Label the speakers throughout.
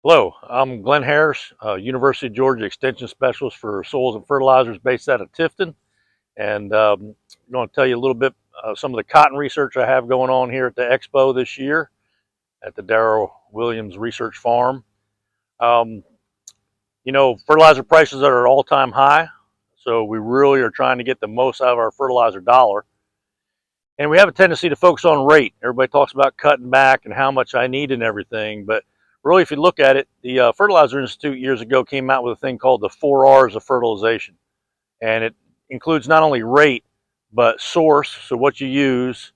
Speaker 1: Hello, I'm Glenn Harris, University of Georgia Extension Specialist for Soils and Fertilizers based out of Tifton. And I'm going to tell you a little bit some of the cotton research I have going on here at the Expo this year at the Darrell Williams Research Farm. Um, fertilizer prices are at an all-time high, so we really are trying to get the most out of our fertilizer dollar. And we have a tendency to focus on rate. Everybody talks about cutting back and how much I need and everything, but really, if you look at it, the Fertilizer Institute years ago came out with a thing called the 4 R's of fertilization. And it includes not only rate, but source, so what you use,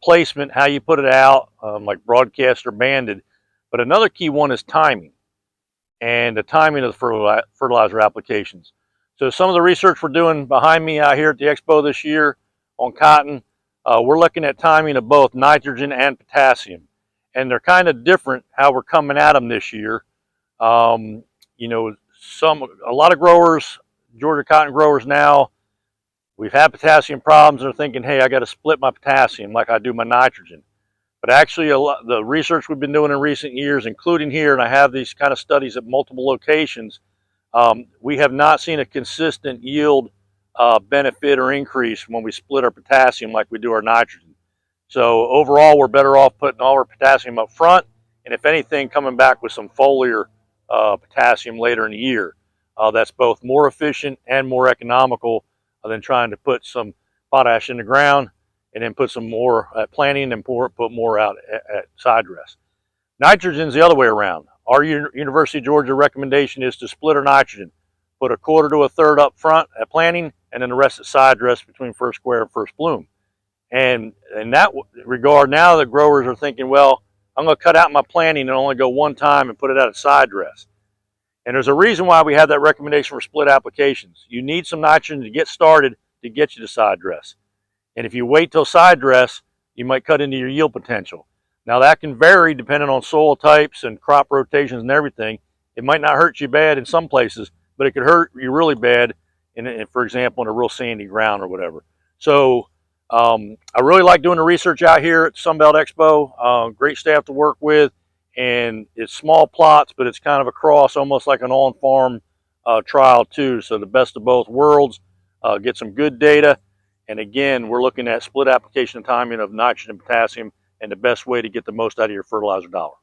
Speaker 1: placement, how you put it out, like broadcast or banded. But another key one is timing and the timing of the fertilizer applications. So some of the research we're doing behind me out here at the Expo this year on cotton, we're looking at timing of both nitrogen and potassium. And they're kind of different how we're coming at them this year. Um, a lot of growers, Georgia cotton growers now, we've had potassium problems and are thinking, hey, I got to split my potassium like I do my nitrogen. But actually, the research we've been doing in recent years, including here, and I have these kind of studies at multiple locations, we have not seen a consistent yield benefit or increase when we split our potassium like we do our nitrogen. So overall, we're better off putting all our potassium up front, and if anything, coming back with some foliar potassium later in the year. That's both more efficient and more economical than trying to put some potash in the ground and then put some more at planting and put more out at side dress. Nitrogen's the other way around. Our University of Georgia recommendation is to split our nitrogen, put a quarter to a third up front at planting, and then the rest at side dress between first square and first bloom. And in that regard, now the growers are thinking, well, I'm going to cut out my planting and only go one time and put it out at side dress. And there's a reason why we have that recommendation for split applications. You need some nitrogen to get started to get you to side dress. And if you wait till side dress, you might cut into your yield potential. Now that can vary depending on soil types and crop rotations and everything. It might not hurt you bad in some places, but it could hurt you really bad, for example, in a real sandy ground or whatever. So I really like doing the research out here at Sunbelt Expo. Great staff to work with, and it's small plots, but it's kind of across, almost like an on-farm trial too. So the best of both worlds, get some good data. And again, we're looking at split application and timing of nitrogen and potassium and the best way to get the most out of your fertilizer dollar.